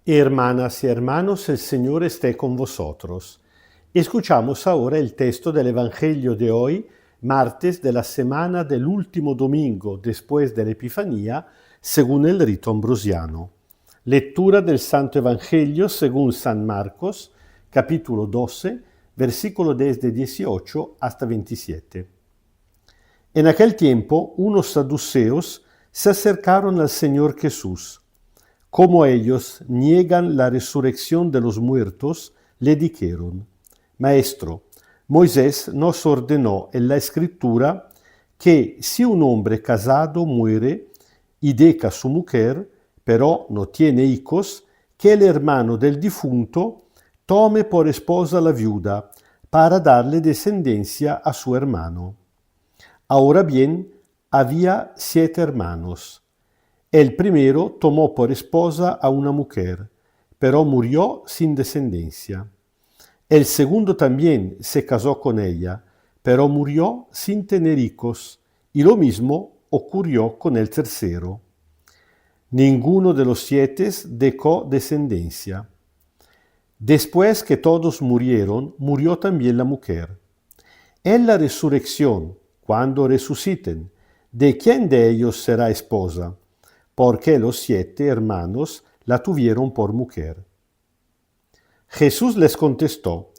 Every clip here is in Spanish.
Hermanas y hermanos, el Señor esté con vosotros. Escuchamos ahora el texto del Evangelio de hoy, martes de la semana del último domingo después de la Epifanía, según el rito ambrosiano. Lectura del Santo Evangelio según San Marcos, capítulo 12, versículo desde 18 hasta 27. En aquel tiempo, unos saduceos se acercaron al Señor Jesús. Como ellos niegan la resurrección de los muertos, le dijeron: Maestro, Moisés nos ordenó en la Escritura que si un hombre casado muere y deja a su mujer, pero no tiene hijos, que el hermano del difunto tome por esposa la viuda para darle descendencia a su hermano. Ahora bien, había 7 hermanos. El primero tomó por esposa a una mujer, pero murió sin descendencia. El segundo también se casó con ella, pero murió sin tener hijos, y lo mismo ocurrió con el tercero. Ninguno de los 7 dejó descendencia. Después que todos murieron, murió también la mujer. En la resurrección, cuando resuciten, ¿de quién de ellos será esposa? Porque los 7 hermanos la tuvieron por mujer. Jesús les contestó: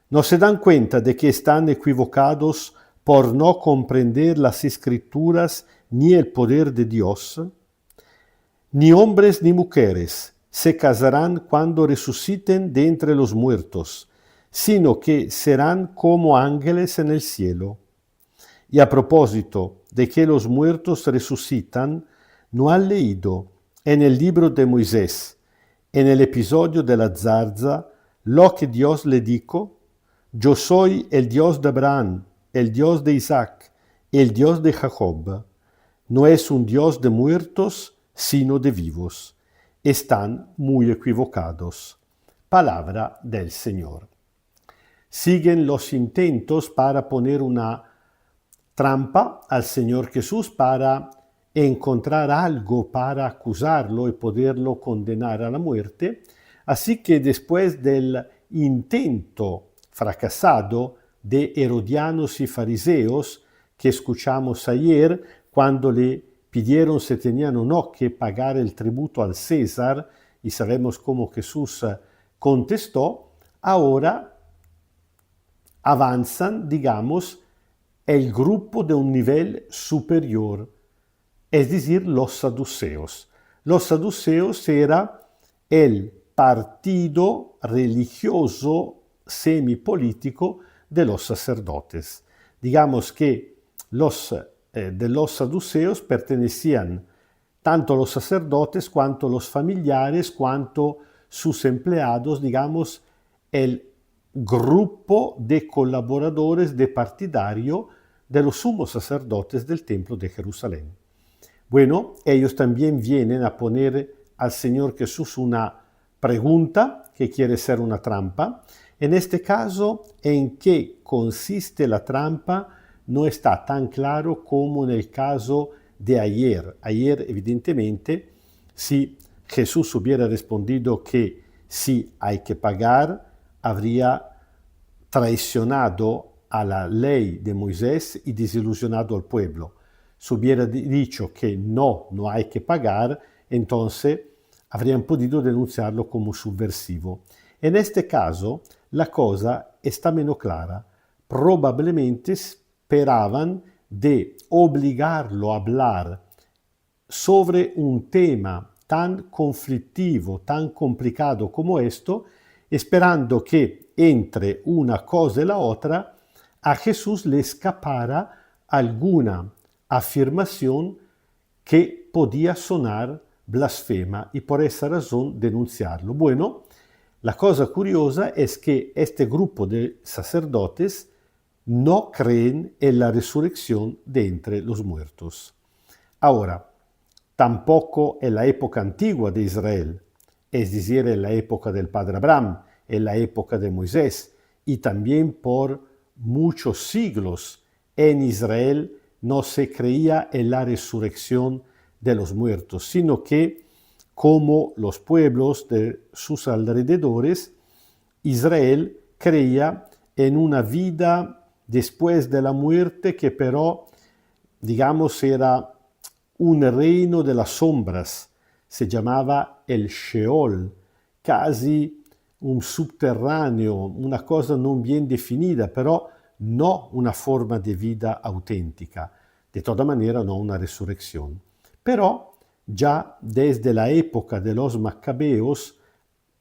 ¿No se dan cuenta de que están equivocados por no comprender las Escrituras ni el poder de Dios? Ni hombres ni mujeres se casarán cuando resuciten de entre los muertos, sino que serán como ángeles en el cielo. Y a propósito de que los muertos resucitan, ¿no han leído en el libro de Moisés, en el episodio de la zarza, lo que Dios le dijo? Yo soy el Dios de Abraham, el Dios de Isaac, el Dios de Jacob. No es un Dios de muertos, sino de vivos. Están muy equivocados. Palabra del Señor. Siguen los intentos para poner una trampa al Señor Jesús para encontrar algo para acusarlo y poderlo condenar a la muerte. Así que después del intento fracasado de herodianos y fariseos que escuchamos ayer, cuando le pidieron si tenían o no que pagar el tributo al César, y sabemos cómo Jesús contestó, ahora avanzan, digamos, el grupo de un nivel superior, es decir, los saduceos. Los saduceos era el partido religioso semipolítico de los sacerdotes. Digamos que de los saduceos pertenecían tanto los sacerdotes cuanto los familiares, cuanto sus empleados, digamos, el grupo de colaboradores de partidario de los sumos sacerdotes del templo de Jerusalén. Bueno, ellos también vienen a poner al Señor Jesús una pregunta que quiere ser una trampa. En este caso, ¿en qué consiste la trampa? No está tan claro como en el caso de ayer. Ayer, evidentemente, si Jesús hubiera respondido que sí hay que pagar, habría traicionado a la ley de Moisés y desilusionado al pueblo. Si hubiera dicho que no hay que pagar, entonces habrían podido denunciarlo como subversivo. En este caso, la cosa está menos clara. Probablemente esperaban de obligarlo a hablar sobre un tema tan conflictivo, tan complicado como esto, esperando que entre una cosa y la otra a Jesús le escapara alguna afirmación que podía sonar blasfema y por esa razón denunciarlo. Bueno, la cosa curiosa es que este grupo de sacerdotes no creen en la resurrección de entre los muertos. Ahora, tampoco en la época antigua de Israel, es decir, en la época del padre Abraham, en la época de Moisés, y también por muchos siglos en Israel no se creía en la resurrección de los muertos, sino que como los pueblos de sus alrededores, Israel creía en una vida después de la muerte que pero, digamos, era un reino de las sombras. Se llamaba el Sheol, casi un subterráneo, una cosa non bien definida, però no una forma de vida auténtica. De toda manera, no una resurrección. Pero ya desde la época de los Macabeos,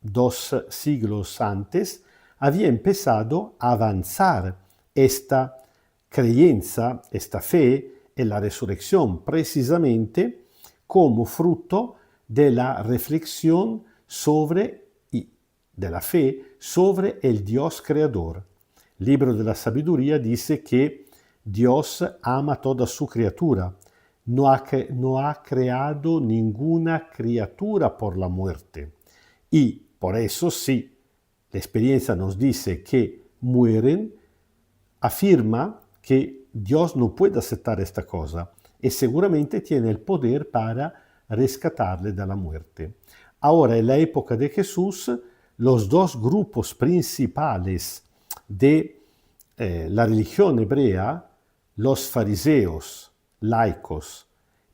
2 siglos antes, había empezado a avanzar esta creenza, esta fe en la resurrección, precisamente como fruto de la reflexión sobre y de la fe sobre el Dios creador. El libro de la sabiduría dice que Dios ama toda su criatura, no ha creado ninguna criatura por la muerte. Y por eso sí, la experiencia nos dice que mueren, afirma que Dios no puede aceptar esta cosa y seguramente tiene el poder para rescatarle de la muerte. Ahora, en la época de Jesús, los dos grupos principales de la religión hebrea, los fariseos laicos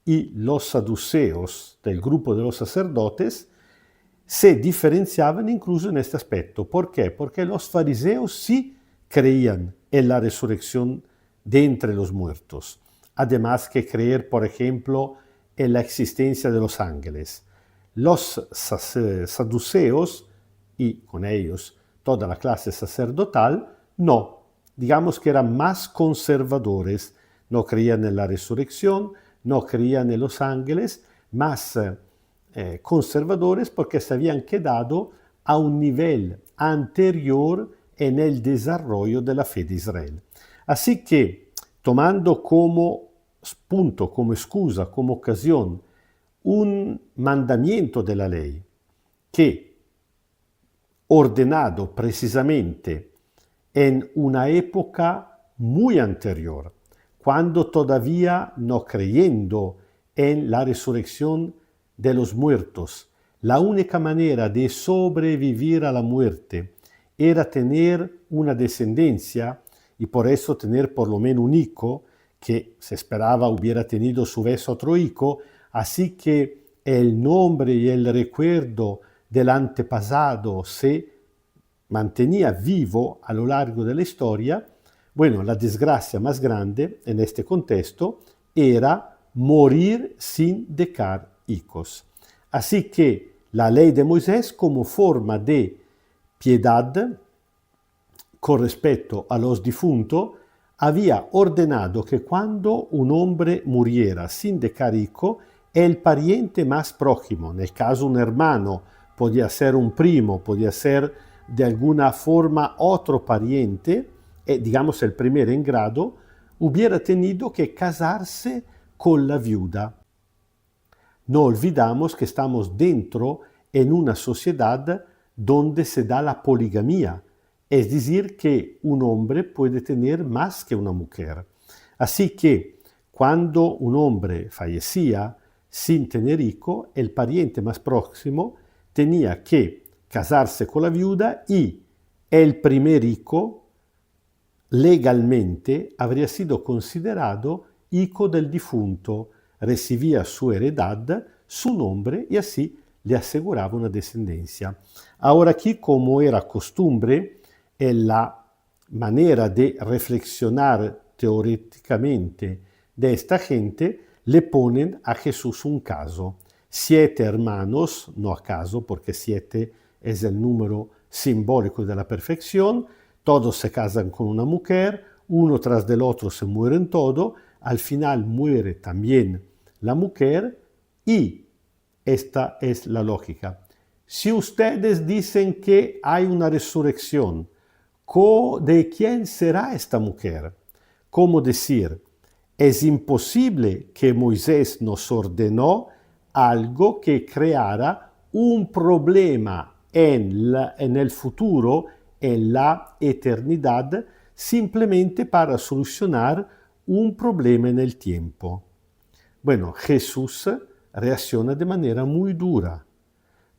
y los saduceos del grupo de los sacerdotes, se diferenciaban incluso en este aspecto. ¿Por qué? Porque los fariseos sí creían en la resurrección de entre los muertos, además que creer, por ejemplo, en la existencia de los ángeles. Los saduceos, y con ellos toda la clase sacerdotal, no. Digamos que eran más conservadores, no creían en la resurrección, no creían en los ángeles, más conservadores porque se habían quedado a un nivel anterior en el desarrollo de la fe de Israel. Así que, tomando como punto, como excusa, como ocasión, un mandamiento de la ley que, ordenado precisamente en una época muy anterior, cuando todavía no creyendo en la resurrección de los muertos, la única manera de sobrevivir a la muerte era tener una descendencia y por eso tener por lo menos un hijo que se esperaba hubiera tenido a su vez otro hijo, así que el nombre y el recuerdo del antepasado se mantenía vivo a lo largo de la historia. Bueno, la desgracia más grande en este contexto era morir sin dejar hijos. Así que la ley de Moisés, como forma de piedad con respecto a los difuntos, había ordenado que cuando un hombre muriera sin dejar hijo, el pariente más próximo, en el caso un hermano, podía ser un primo, podía ser de alguna forma otro pariente, digamos el primer en grado, hubiera tenido que casarse con la viuda. No olvidamos que estamos dentro en una sociedad donde se da la poligamía, es decir, que un hombre puede tener más que una mujer. Así que cuando un hombre fallecía sin tener hijo, el pariente más próximo tenía que casarse con la viuda y el primer hijo legalmente habría sido considerado hijo del difunto, recibía su heredad, su nombre y así le aseguraba una descendencia. Ahora aquí, como era costumbre, en la manera de reflexionar teóricamente de esta gente, le ponen a Jesús un caso. 7 hermanos, no acaso, porque 7 es el número simbólico de la perfección, todos se casan con una mujer, uno tras del otro se mueren todos, al final muere también la mujer y esta es la lógica. Si ustedes dicen que hay una resurrección, ¿de quién será esta mujer? ¿Cómo decir? Es imposible que Moisés nos ordenó algo que creara un problema en el futuro, en la eternidad, simplemente para solucionar un problema en el tiempo. Bueno, Jesús reacciona de manera muy dura.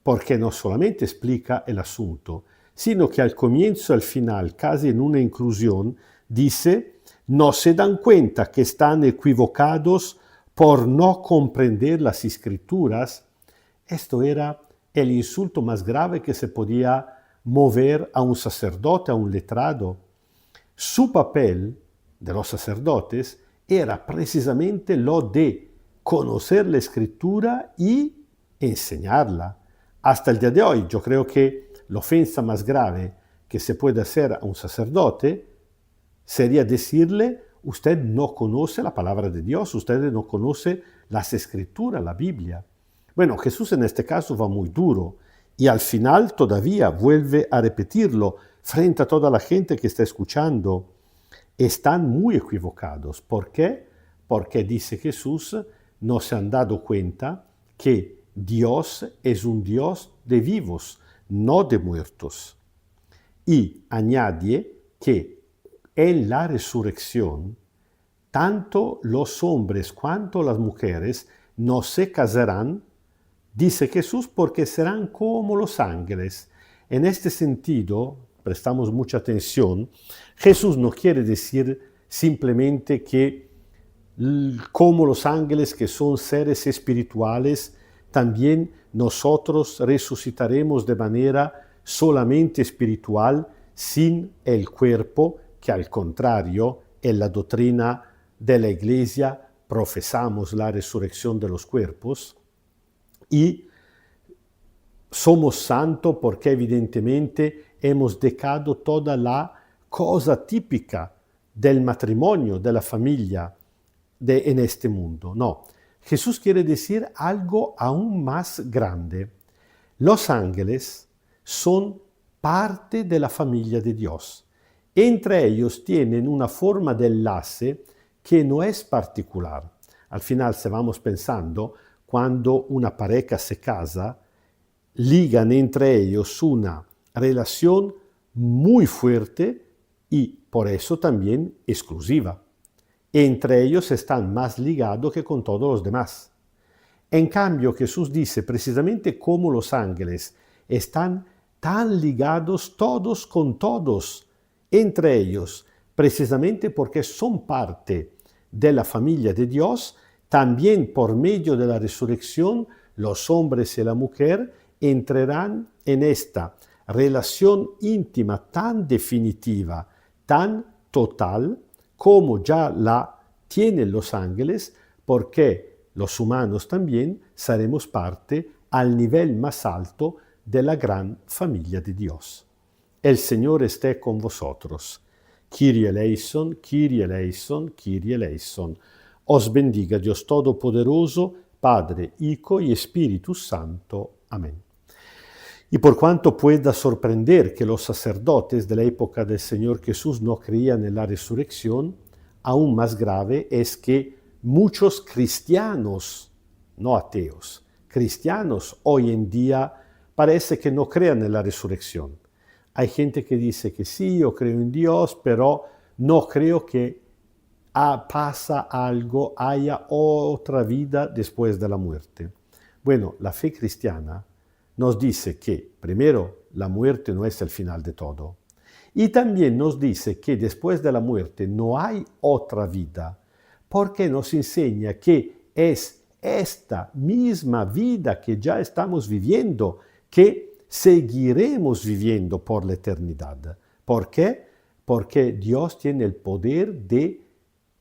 porque no solamente explica el asunto, sino que al comienzo y al final, casi en una inclusión, dice, no se dan cuenta que están equivocados por no comprender las escrituras. Esto era el insulto más grave que se podía mover a un sacerdote, a un letrado. Su papel de los sacerdotes era precisamente lo de conocer la escritura y enseñarla. Hasta el día de hoy, yo creo que la ofensa más grave que se puede hacer a un sacerdote sería decirle, usted no conoce la palabra de Dios, usted no conoce las escrituras, la Biblia. Bueno, Jesús en este caso va muy duro y al final todavía vuelve a repetirlo frente a toda la gente que está escuchando. Están muy equivocados. ¿Por qué? Porque dice Jesús, no se han dado cuenta que Dios es un Dios de vivos, no de muertos. Y añade que en la resurrección, tanto los hombres cuanto las mujeres no se casarán, dice Jesús, porque serán como los ángeles. En este sentido, prestamos mucha atención, Jesús no quiere decir simplemente que como los ángeles, que son seres espirituales, también nosotros resucitaremos de manera solamente espiritual, sin el cuerpo, que al contrario, en la doctrina de la Iglesia profesamos la resurrección de los cuerpos, y somos santos porque evidentemente hemos dejado toda la cosa típica del matrimonio, de la familia en este mundo. No, Jesús quiere decir algo aún más grande. Los ángeles son parte de la familia de Dios. Entre ellos tienen una forma de enlace que no es particular. Al final, si vamos pensando, cuando una pareja se casa, ligan entre ellos una relación muy fuerte y por eso también exclusiva. Entre ellos están más ligados que con todos los demás. En cambio, Jesús dice precisamente cómo los ángeles están tan ligados todos con todos, entre ellos, precisamente porque son parte de la familia de Dios, también por medio de la resurrección, los hombres y la mujer entrarán en esta relación íntima tan definitiva, tan total, como ya la tienen los ángeles, porque los humanos también seremos parte al nivel más alto de la gran familia de Dios. El Señor esté con vosotros. Kyrie eleison, Kyrie eleison, Kyrie eleison. Os bendiga Dios Todopoderoso, Padre, Hijo y Espíritu Santo. Amén. Y por cuanto pueda sorprender que los sacerdotes de la época del Señor Jesús no creían en la resurrección, aún más grave es que muchos cristianos, no ateos, cristianos hoy en día parece que no crean en la resurrección. Hay gente que dice que sí, yo creo en Dios, pero no creo que pasa algo, haya otra vida después de la muerte. Bueno, la fe cristiana nos dice que, primero, la muerte no es el final de todo. Y también nos dice que después de la muerte no hay otra vida, porque nos enseña que es esta misma vida que ya estamos viviendo, que seguiremos viviendo por la eternidad. ¿Por qué? Porque Dios tiene el poder de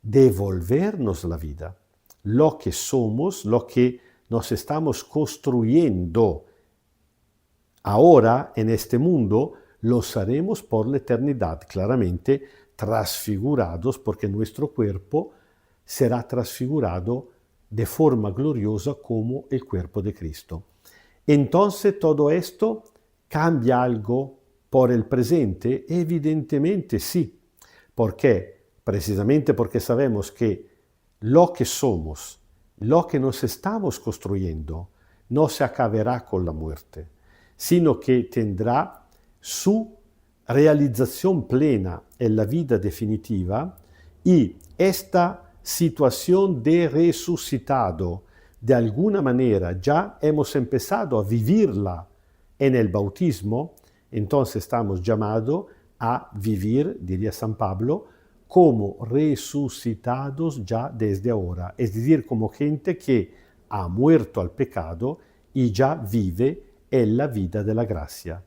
devolvernos la vida. Lo que somos, lo que nos estamos construyendo ahora en este mundo, los haremos por la eternidad, claramente transfigurados, porque nuestro cuerpo será transfigurado de forma gloriosa como el cuerpo de Cristo. Entonces, todo esto cambia algo por el presente? Evidentemente sí. ¿Por qué? Precisamente porque sabemos que lo que somos, lo que nos estamos construyendo, no se acabará con la muerte, sino que tendrá su realización plena en la vida definitiva, y esta situación de resucitado, de alguna manera ya hemos empezado a vivirla en el bautismo, entonces estamos llamados a vivir, diría San Pablo, como resucitados ya desde ahora, es decir, como gente que ha muerto al pecado y ya vive en la vida de la gracia.